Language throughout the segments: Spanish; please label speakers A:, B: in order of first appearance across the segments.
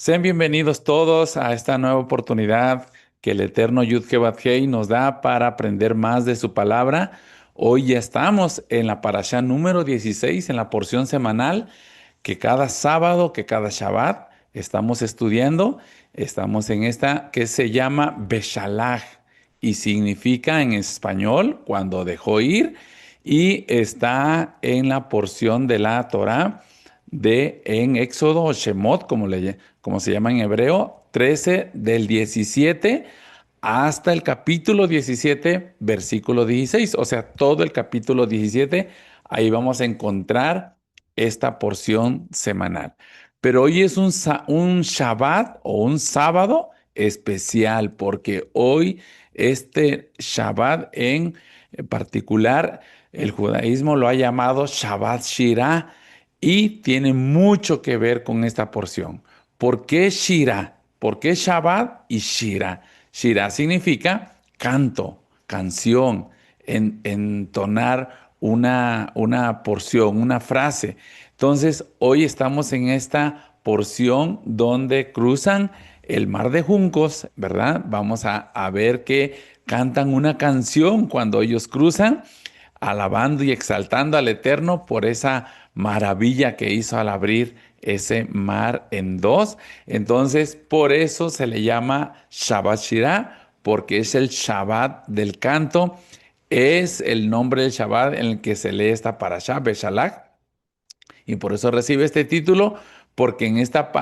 A: Sean bienvenidos todos a esta nueva oportunidad que el eterno Yud-Heh-Vav-Heh nos da para aprender más de su palabra. Hoy ya estamos en la parashá número 16, en la porción semanal que cada sábado, que cada Shabbat estamos estudiando. Estamos en esta que se llama Beshalach y significa en español cuando dejó ir, y está en la porción de la Torá de en Éxodo o Shemot, como se llama en hebreo, 13 del 17 hasta el capítulo 17, versículo 16. O sea, todo el capítulo 17, ahí vamos a encontrar esta porción semanal. Pero hoy es un Shabbat o un sábado especial, porque hoy este Shabbat en particular, el judaísmo lo ha llamado Shabbat Shirah, y tiene mucho que ver con esta porción. ¿Por qué Shirah? ¿Por qué Shabbat y Shirah? Shirah significa canto, canción, entonar una porción, una frase. Entonces, hoy estamos en esta porción donde cruzan el mar de juncos, ¿verdad? Vamos a ver que cantan una canción cuando ellos cruzan, alabando y exaltando al Eterno por esa maravilla que hizo al abrir ese mar en dos. Entonces, por eso se le llama Shabbat Shirah, porque es el Shabbat del canto. Es el nombre del Shabbat en el que se lee esta parashá, Beshalach, y por eso recibe este título, porque en esta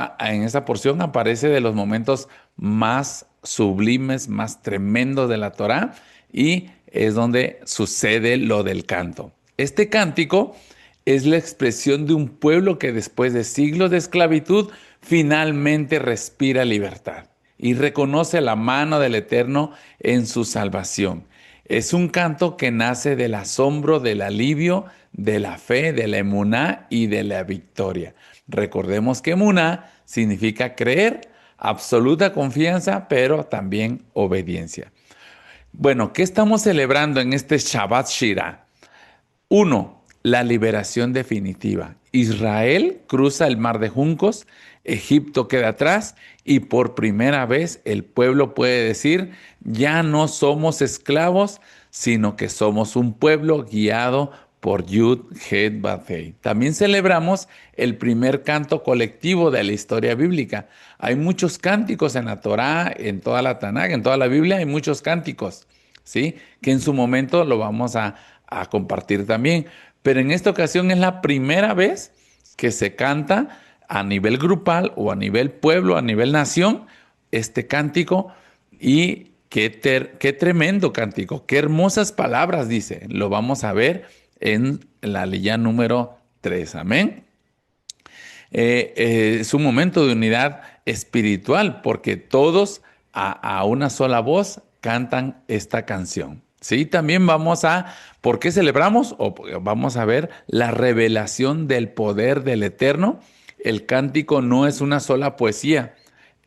A: porción aparece de los momentos más sublimes, más tremendos de la Torá, y es donde sucede lo del canto. Este cántico es la expresión de un pueblo que después de siglos de esclavitud finalmente respira libertad y reconoce la mano del Eterno en su salvación. Es un canto que nace del asombro, del alivio, de la fe, de la emuná y de la victoria. Recordemos que emuná significa creer, absoluta confianza, pero también obediencia. Bueno, ¿qué estamos celebrando en este Shabbat Shirah? Uno, la liberación definitiva. Israel cruza el mar de juncos, Egipto queda atrás, y por primera vez el pueblo puede decir, ya no somos esclavos, sino que somos un pueblo guiado por Yud Het Vav. También celebramos el primer canto colectivo de la historia bíblica. Hay muchos cánticos en la Torá, en toda la Tanakh, en toda la Biblia hay muchos cánticos, ¿sí? Que en su momento lo vamos a compartir también. Pero en esta ocasión es la primera vez que se canta a nivel grupal o a nivel pueblo, a nivel nación, este cántico. Y qué tremendo cántico, qué hermosas palabras dice. Lo vamos a ver en la ley número 3. Amén. Es un momento de unidad espiritual porque todos a una sola voz cantan esta canción. Sí, también ¿por qué celebramos? Vamos a ver la revelación del poder del Eterno. El cántico no es una sola poesía,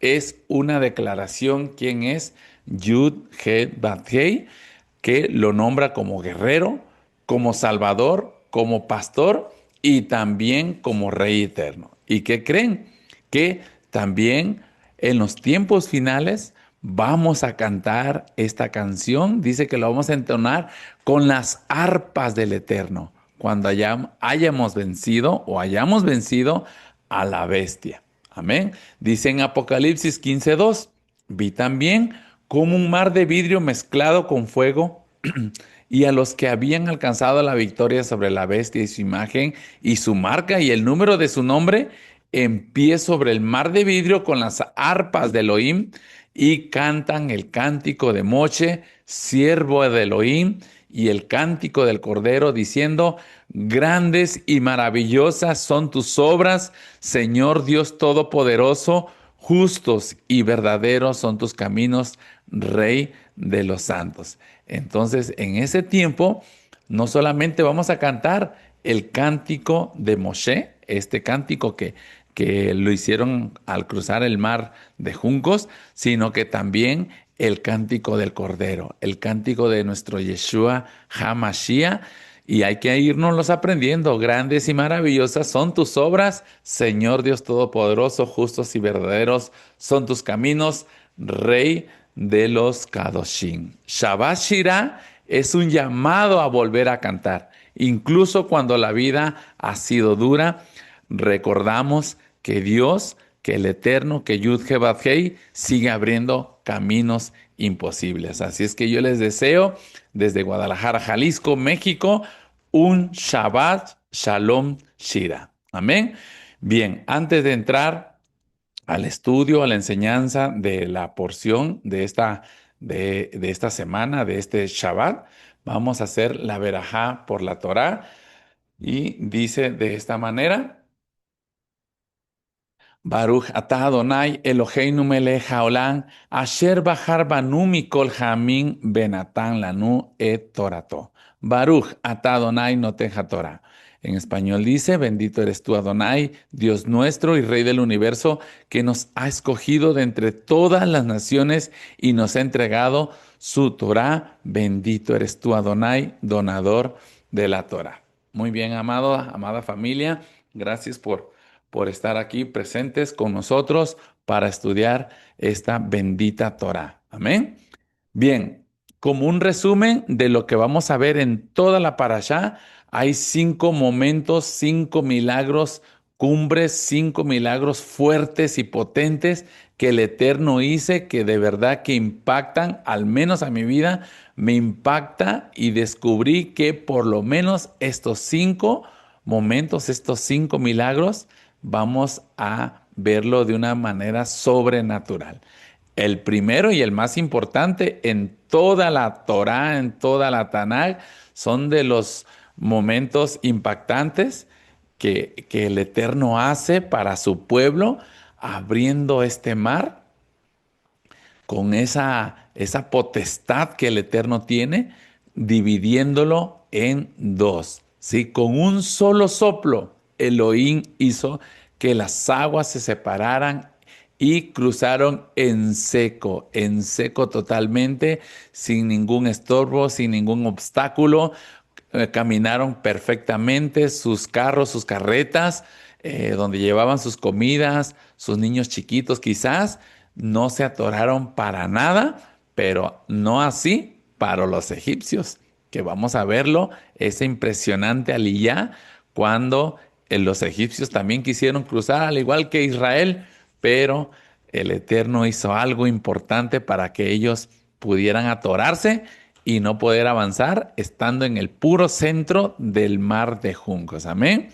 A: es una declaración. ¿Quién es? Yud Het Vav Heh, que lo nombra como guerrero, como salvador, como pastor y también como rey eterno. ¿Y qué creen? Que también en los tiempos finales vamos a cantar esta canción. Dice que lo vamos a entonar con las arpas del Eterno, cuando hayamos vencido o hayamos vencido a la bestia. Amén. Dice en Apocalipsis 15:2, vi también como un mar de vidrio mezclado con fuego, y a los que habían alcanzado la victoria sobre la bestia y su imagen y su marca y el número de su nombre, en pie sobre el mar de vidrio con las arpas de Elohim, y cantan el cántico de Moche, siervo de Elohim, y el cántico del Cordero, diciendo, grandes y maravillosas son tus obras, Señor Dios Todopoderoso, justos y verdaderos son tus caminos, Rey de los santos. Entonces, en ese tiempo, no solamente vamos a cantar el cántico de Moshe, este cántico que lo hicieron al cruzar el mar de juncos, sino que también el cántico del Cordero, el cántico de nuestro Yeshua HaMashiach, y hay que irnoslos aprendiendo. Grandes y maravillosas son tus obras, Señor Dios Todopoderoso, justos y verdaderos son tus caminos, Rey de los Kadoshim. Shabbat Shirah es un llamado a volver a cantar. Incluso cuando la vida ha sido dura, recordamos que Dios, que el Eterno, que Yud He Vav Hei, sigue abriendo caminos imposibles. Así es que yo les deseo desde Guadalajara, Jalisco, México, un Shabbat Shalom Shira. Amén. Bien, antes de entrar al estudio, a la enseñanza de la porción de esta semana, de este Shabbat, vamos a hacer la verajá por la Torá y dice de esta manera. Baruch atah Adonai Eloheinu melech haolam, asher bahar banu mikol hamim benatan lanu et torato. Baruch atah Adonai notech haTorah. En español dice, bendito eres tú Adonai, Dios nuestro y Rey del universo, que nos ha escogido de entre todas las naciones y nos ha entregado su Torah. Bendito eres tú Adonai, donador de la Torah. Muy bien, amada familia, gracias por estar aquí presentes con nosotros para estudiar esta bendita Torah. Amén. Bien, como un resumen de lo que vamos a ver en toda la parashá, hay 5 momentos, 5 milagros, cumbres, 5 milagros fuertes y potentes que el Eterno hizo, que de verdad que impactan, al menos a mi vida, me impacta y descubrí que por lo menos estos 5 momentos, estos 5 milagros, vamos a verlo de una manera sobrenatural. El primero y el más importante en toda la Torá, en toda la Tanaj, son de los momentos impactantes que el Eterno hace para su pueblo, abriendo este mar con esa potestad que el Eterno tiene, dividiéndolo en dos. ¿Sí? Con un solo soplo, Elohim hizo que las aguas se separaran y cruzaron en seco totalmente, sin ningún estorbo, sin ningún obstáculo. Caminaron perfectamente sus carros, sus carretas, donde llevaban sus comidas, sus niños chiquitos quizás, no se atoraron para nada, pero no así para los egipcios, que vamos a verlo, ese impresionante aliyá, cuando los egipcios también quisieron cruzar, al igual que Israel, pero el Eterno hizo algo importante para que ellos pudieran atorarse y no poder avanzar estando en el puro centro del mar de juncos. Amén.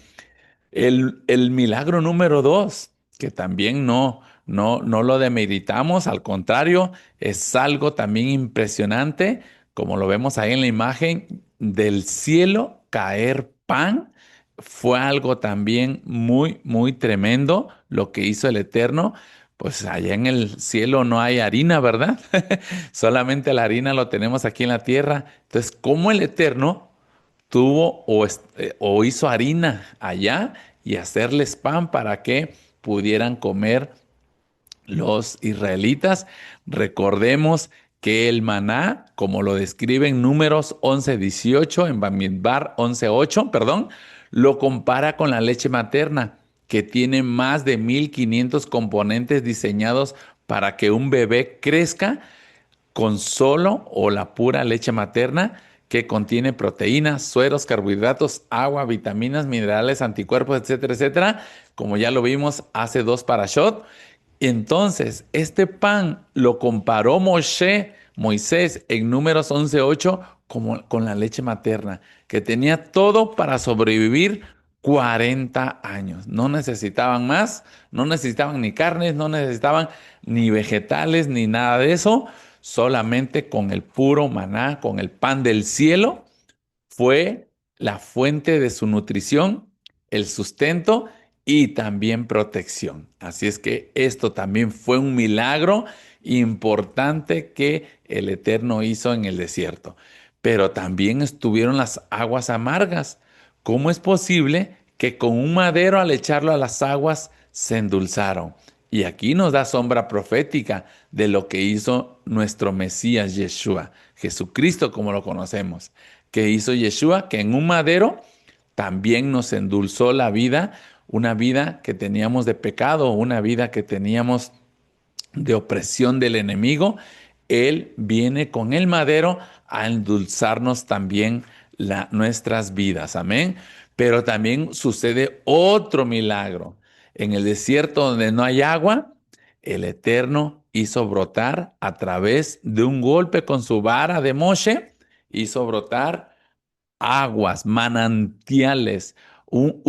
A: El milagro número 2, que también no lo demeritamos, al contrario, es algo también impresionante, como lo vemos ahí en la imagen, del cielo caer pan. Fue algo también muy, muy tremendo lo que hizo el Eterno. Pues allá en el cielo no hay harina, ¿verdad? Solamente la harina lo tenemos aquí en la tierra. Entonces, ¿cómo el Eterno tuvo o hizo harina allá y hacerles pan para que pudieran comer los israelitas? Recordemos que el maná, como lo describe en Números 11:18, en Bamidbar 11:8, perdón, lo compara con la leche materna, que tiene más de 1500 componentes diseñados para que un bebé crezca con solo o la pura leche materna, que contiene proteínas, sueros, carbohidratos, agua, vitaminas, minerales, anticuerpos, etcétera, etcétera, como ya lo vimos hace 2 parashot. Entonces, este pan lo comparó Moisés en Números 11:8 como con la leche materna, que tenía todo para sobrevivir 40 años. No necesitaban más, no necesitaban ni carnes, no necesitaban ni vegetales, ni nada de eso. Solamente con el puro maná, con el pan del cielo, fue la fuente de su nutrición, el sustento y también protección. Así es que esto también fue un milagro importante que el Eterno hizo en el desierto. Pero también estuvieron las aguas amargas. ¿Cómo es posible que con un madero, al echarlo a las aguas, se endulzaron? Y aquí nos da sombra profética de lo que hizo nuestro Mesías Yeshua, Jesucristo como lo conocemos, que hizo Yeshua, que en un madero también nos endulzó la vida, una vida que teníamos de pecado, una vida que teníamos de opresión del enemigo. Él viene con el madero a endulzarnos también nuestras vidas. Amén. Pero también sucede otro milagro. En el desierto donde no hay agua, el Eterno hizo brotar a través de un golpe con su vara de Moshe, hizo brotar aguas, manantiales, no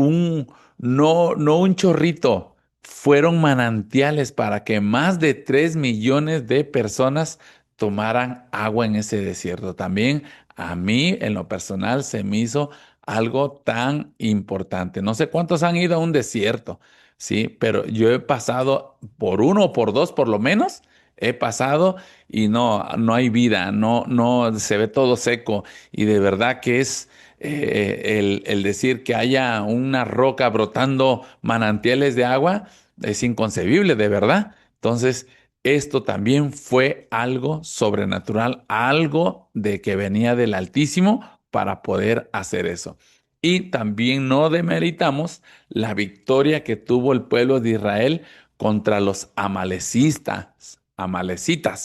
A: un chorrito, fueron manantiales para que más de 3 millones de personas tomaran agua en ese desierto. También a mí, en lo personal, se me hizo algo tan importante. No sé cuántos han ido a un desierto, sí, pero yo he pasado por uno o por dos, por lo menos. He pasado y no hay vida, no se ve todo seco y de verdad que es el decir que haya una roca brotando manantiales de agua es inconcebible, de verdad. Entonces, esto también fue algo sobrenatural, algo de que venía del Altísimo para poder hacer eso. Y también no demeritamos la victoria que tuvo el pueblo de Israel contra los amalecitas,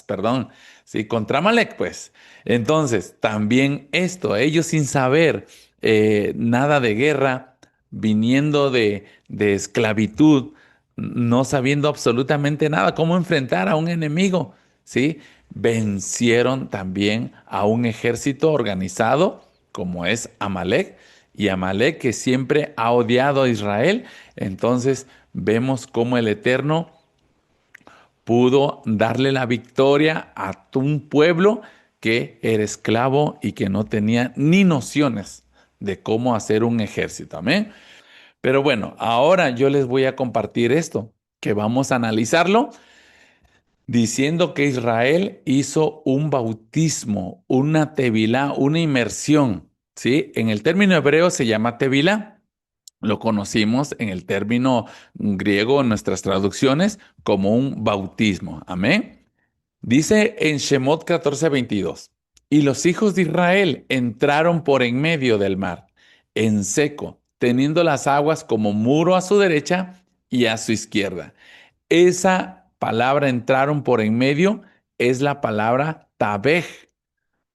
A: perdón, sí, contra Amalek, pues. Entonces, también esto, ellos sin saber nada de guerra, viniendo de esclavitud, no sabiendo absolutamente nada, cómo enfrentar a un enemigo, ¿sí? Vencieron también a un ejército organizado como es Amalek, y Amalek que siempre ha odiado a Israel. Entonces vemos cómo el Eterno pudo darle la victoria a un pueblo que era esclavo y que no tenía ni nociones de cómo hacer un ejército. Amén. Pero bueno, ahora yo les voy a compartir esto, que vamos a analizarlo diciendo que Israel hizo un bautismo, una tevilá, una inmersión, ¿sí? En el término hebreo se llama tevilá. Lo conocimos en el término griego en nuestras traducciones como un bautismo. Amén. Dice en Shemot 14:22, y los hijos de Israel entraron por en medio del mar, en seco, teniendo las aguas como muro a su derecha y a su izquierda. Esa palabra entraron por en medio es la palabra tabej,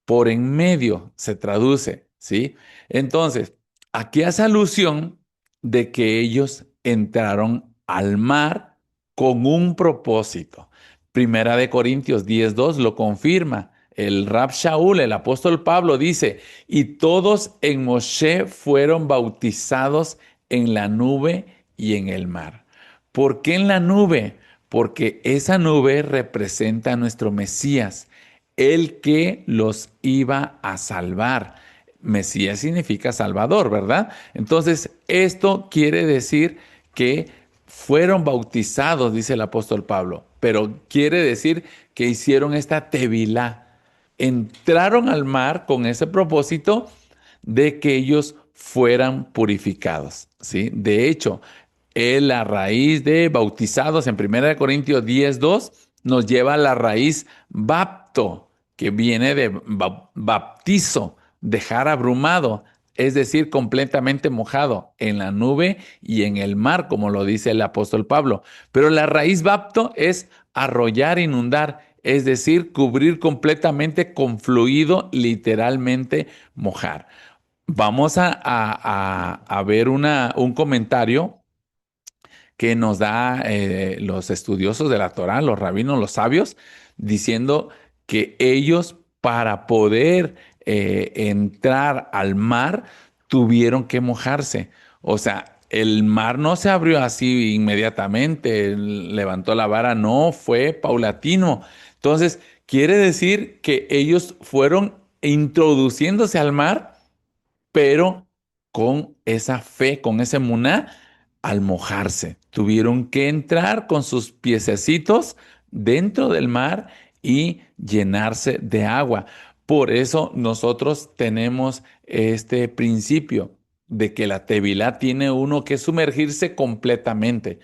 A: por en medio se traduce, ¿sí? Entonces, aquí hace alusión de que ellos entraron al mar con un propósito. Primera de Corintios 10:2 lo confirma. El Rab Shaul, el apóstol Pablo, dice, y todos en Moshe fueron bautizados en la nube y en el mar. ¿Por qué en la nube? Porque esa nube representa a nuestro Mesías, el que los iba a salvar. Mesías significa Salvador, ¿verdad? Entonces, esto quiere decir que fueron bautizados, dice el apóstol Pablo, pero quiere decir que hicieron esta tevilá. Entraron al mar con ese propósito de que ellos fueran purificados, ¿sí? De hecho, la raíz de bautizados en 1 Corintios 10:2 nos lleva a la raíz bapto, que viene de baptizo, dejar abrumado, es decir, completamente mojado en la nube y en el mar, como lo dice el apóstol Pablo. Pero la raíz bapto es arrollar, inundar, es decir, cubrir completamente con fluido, literalmente mojar. Vamos a ver un comentario que nos da los estudiosos de la Torá, los rabinos, los sabios, diciendo que ellos para poder entrar al mar tuvieron que mojarse. O sea, el mar no se abrió así inmediatamente, levantó la vara, no, fue paulatino. Entonces, quiere decir que ellos fueron introduciéndose al mar pero con esa fe, con ese muná, al mojarse. Tuvieron que entrar con sus piececitos dentro del mar y llenarse de agua. Por eso nosotros tenemos este principio de que la Tevilá tiene uno que sumergirse completamente.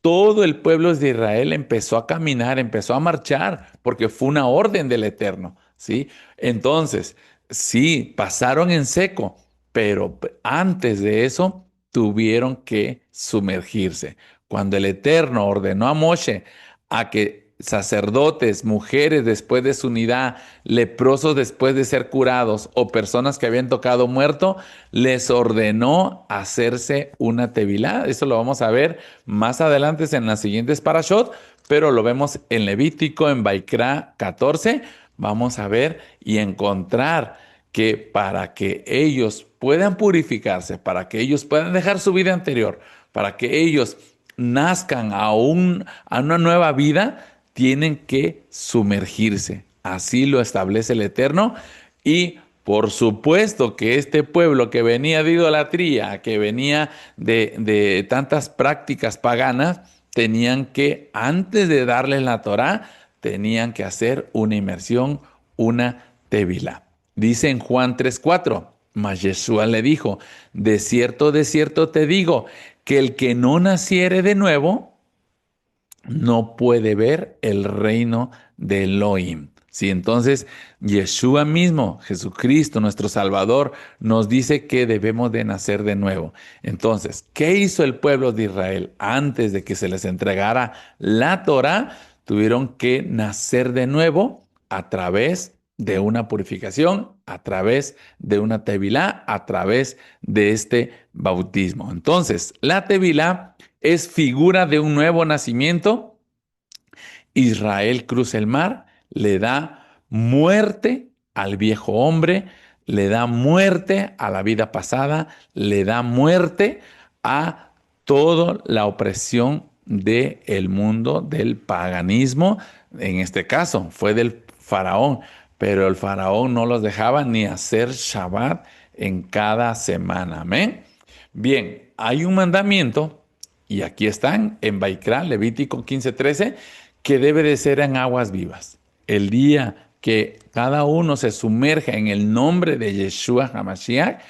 A: Todo el pueblo de Israel empezó a caminar, empezó a marchar, porque fue una orden del Eterno, ¿sí? Entonces, Sí, pasaron en seco, pero antes de eso tuvieron que sumergirse. Cuando el Eterno ordenó a Moshe a que sacerdotes, mujeres después de su unidad, leprosos después de ser curados o personas que habían tocado muerto, les ordenó hacerse una tevilá. Eso lo vamos a ver más adelante en las siguientes parashot, pero lo vemos en Levítico, en Baikra 14. Vamos a ver y encontrar que para que ellos puedan purificarse, para que ellos puedan dejar su vida anterior, para que ellos nazcan a una nueva vida, tienen que sumergirse. Así lo establece el Eterno. Y por supuesto que este pueblo que venía de idolatría, que venía de tantas prácticas paganas, tenían que, antes de darles la Torá, tenían que hacer una inmersión, una tevilá. Dice en Juan 3:4, mas Yeshua le dijo, de cierto te digo, que el que no naciere de nuevo, no puede ver el reino de Elohim. Sí, entonces Yeshua mismo, Jesucristo, nuestro Salvador, nos dice que debemos de nacer de nuevo. Entonces, ¿qué hizo el pueblo de Israel antes de que se les entregara la Torá? Tuvieron que nacer de nuevo a través de una purificación, a través de una tevilá, a través de este bautismo. Entonces, la tevilá es figura de un nuevo nacimiento. Israel cruza el mar, le da muerte al viejo hombre, le da muerte a la vida pasada, le da muerte a toda la opresión del mundo, del paganismo. En este caso fue del faraón, pero el faraón no los dejaba ni hacer Shabbat en cada semana. Amén. Bien, hay un mandamiento, y aquí están en Baikra, Levítico 15:13, que debe de ser en aguas vivas. El día que cada uno se sumerja en el nombre de Yeshua HaMashiach,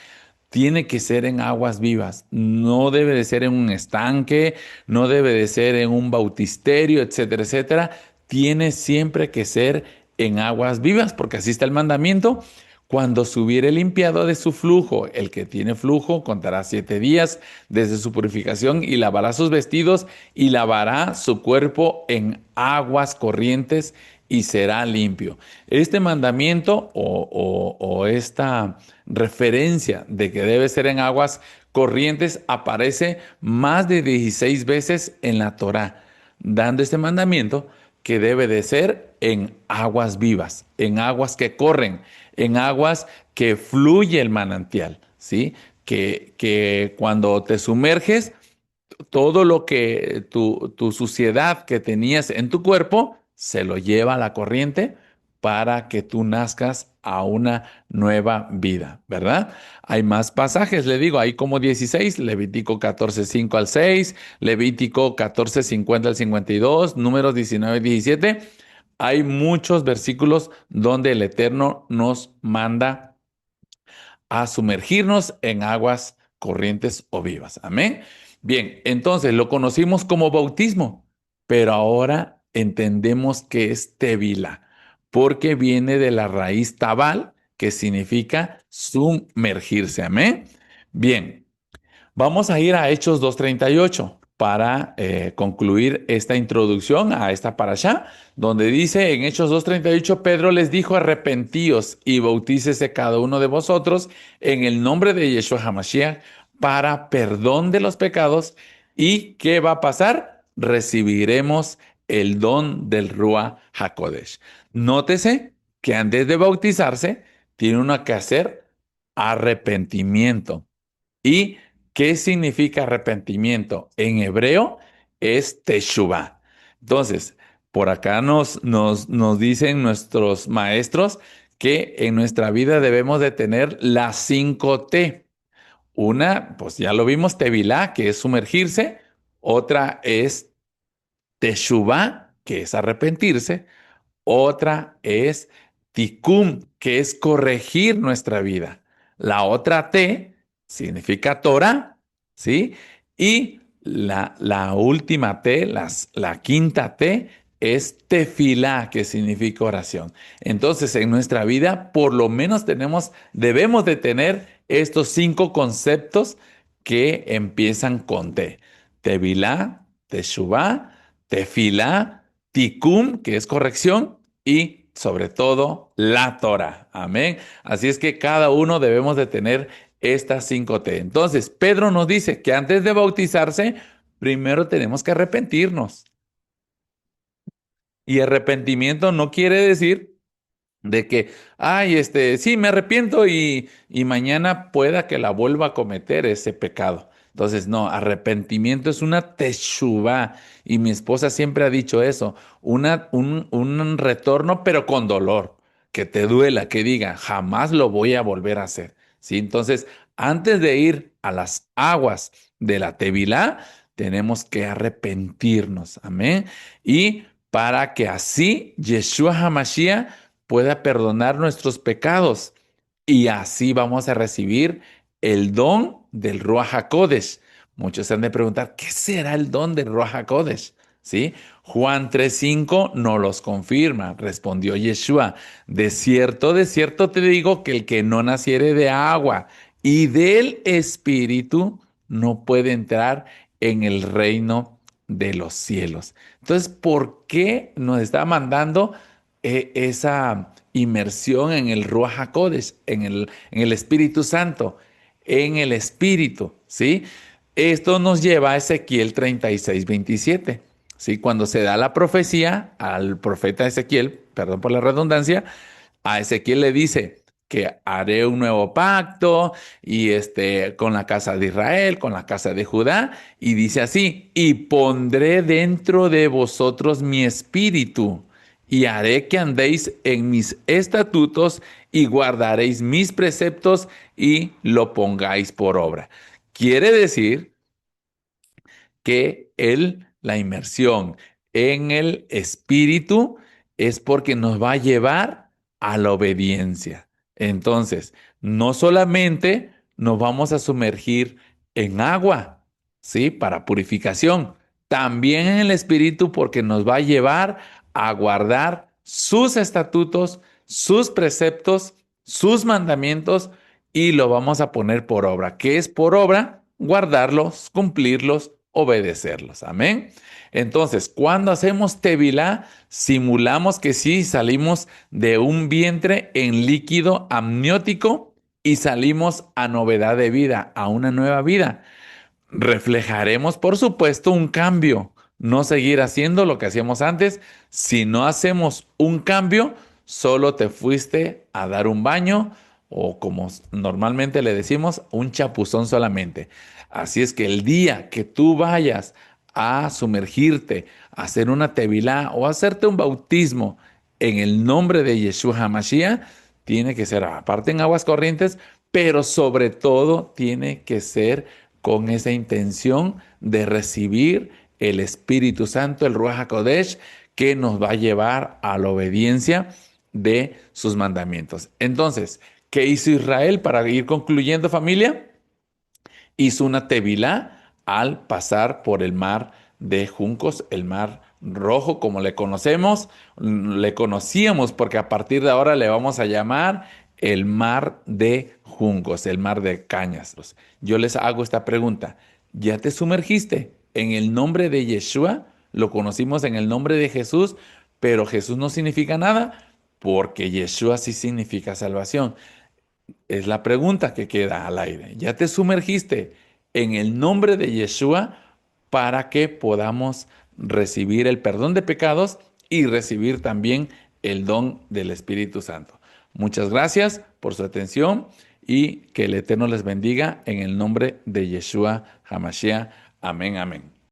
A: tiene que ser en aguas vivas. No debe de ser en un estanque, no debe de ser en un bautisterio, etcétera, etcétera. Tiene siempre que ser en aguas vivas, porque así está el mandamiento. Cuando se hubiere limpiado de su flujo, el que tiene flujo contará 7 días desde su purificación y lavará sus vestidos y lavará su cuerpo en aguas corrientes y será limpio. Este mandamiento o esta referencia de que debe ser en aguas corrientes aparece más de 16 veces en la Torá, dando este mandamiento que debe de ser en aguas vivas, en aguas que corren, en aguas que fluye el manantial, ¿sí? Que cuando te sumerges, todo lo que tu suciedad que tenías en tu cuerpo se lo lleva a la corriente para que tú nazcas a una nueva vida, ¿verdad? Hay más pasajes, le digo, hay como 16, Levítico 14:5 al 6, Levítico 14:50 al 52, Números 19-17. Hay muchos versículos donde el Eterno nos manda a sumergirnos en aguas corrientes o vivas. Amén. Bien, entonces lo conocimos como bautismo, pero ahora entendemos que es tevila, porque viene de la raíz tabal, que significa sumergirse. Amén. Bien, vamos a ir a Hechos 2:38 para concluir esta introducción a esta parashá, donde dice en Hechos 2:38, Pedro les dijo, arrepentíos y bautícese cada uno de vosotros en el nombre de Yeshua HaMashiach para perdón de los pecados. ¿Y qué va a pasar? Recibiremos el don del Ruach HaKodesh. Nótese que antes de bautizarse, tiene uno que hacer arrepentimiento. ¿Y qué significa arrepentimiento? En hebreo es teshuvah. Entonces, por acá nos dicen nuestros maestros que en nuestra vida debemos de tener las 5 T. Una, pues ya lo vimos, tevilá, que es sumergirse. Otra es teshuvah, que es arrepentirse. Otra es tikkun, que es corregir nuestra vida. La otra T significa Torah, ¿sí? Y la última T, la quinta T, es tefilá, que significa oración. Entonces, en nuestra vida, por lo menos debemos de tener estos 5 conceptos que empiezan con T. Tevilá, teshuvá, tefilá, tikum, que es corrección, y sobre todo la Torah. Amén. Así es que cada uno debemos de tener estas 5 T. Entonces, Pedro nos dice que antes de bautizarse, primero tenemos que arrepentirnos. Y arrepentimiento no quiere decir de que, ay, sí, me arrepiento y mañana pueda que la vuelva a cometer ese pecado. Entonces, no, arrepentimiento es una teshuvá. Y mi esposa siempre ha dicho eso, un retorno, pero con dolor, que te duela, que diga, jamás lo voy a volver a hacer. ¿Sí? Entonces, antes de ir a las aguas de la Tevilá, tenemos que arrepentirnos. Amén. Y para que así Yeshua HaMashiach pueda perdonar nuestros pecados y así vamos a recibir el don del Ruach HaKodesh. Muchos se han de preguntar, ¿qué será el don del Ruach HaKodesh? ¿Sí? Juan 3:5 nos los confirma. Respondió Yeshua, de cierto te digo que el que no naciere de agua y del Espíritu no puede entrar en el reino de los cielos. Entonces, ¿por qué nos está mandando esa inmersión en el Ruach HaKodesh, en el Espíritu Santo, en el Espíritu? ¿Sí? Esto nos lleva a Ezequiel 36:27. ¿Sí? Cuando se da la profecía al profeta Ezequiel, perdón por la redundancia, a Ezequiel le dice que haré un nuevo pacto y con la casa de Israel, con la casa de Judá, y dice así, y pondré dentro de vosotros mi espíritu y haré que andéis en mis estatutos y guardaréis mis preceptos y lo pongáis por obra. Quiere decir que la inmersión en el espíritu es porque nos va a llevar a la obediencia. Entonces, no solamente nos vamos a sumergir en agua, ¿sí? Para purificación, también en el espíritu porque nos va a llevar a guardar sus estatutos, sus preceptos, sus mandamientos y lo vamos a poner por obra. ¿Qué es por obra? Guardarlos, cumplirlos, obedecerlos. Amén. Entonces, cuando hacemos tevilá, simulamos que sí salimos de un vientre en líquido amniótico y salimos a novedad de vida, a una nueva vida. Reflejaremos, por supuesto, un cambio. No seguir haciendo lo que hacíamos antes. Si no hacemos un cambio, solo te fuiste a dar un baño o como normalmente le decimos, un chapuzón solamente. Así es que el día que tú vayas a sumergirte, a hacer una tevilá o a hacerte un bautismo en el nombre de Yeshua HaMashiach, tiene que ser aparte en aguas corrientes, pero sobre todo tiene que ser con esa intención de recibir el Espíritu Santo, el Ruach HaKodesh, que nos va a llevar a la obediencia de sus mandamientos. Entonces, ¿qué hizo Israel para ir concluyendo, familia? Hizo una tevilá al pasar por el mar de juncos, el mar rojo, como le conocíamos, porque a partir de ahora le vamos a llamar el mar de juncos, el mar de cañas. Yo les hago esta pregunta, ¿ya te sumergiste en el nombre de Yeshua? Lo conocimos en el nombre de Jesús, pero Jesús no significa nada, porque Yeshua sí significa salvación. Es la pregunta que queda al aire. ¿Ya te sumergiste en el nombre de Yeshua para que podamos recibir el perdón de pecados y recibir también el don del Espíritu Santo? Muchas gracias por su atención y que el Eterno les bendiga en el nombre de Yeshua HaMashiach. Amén, amén.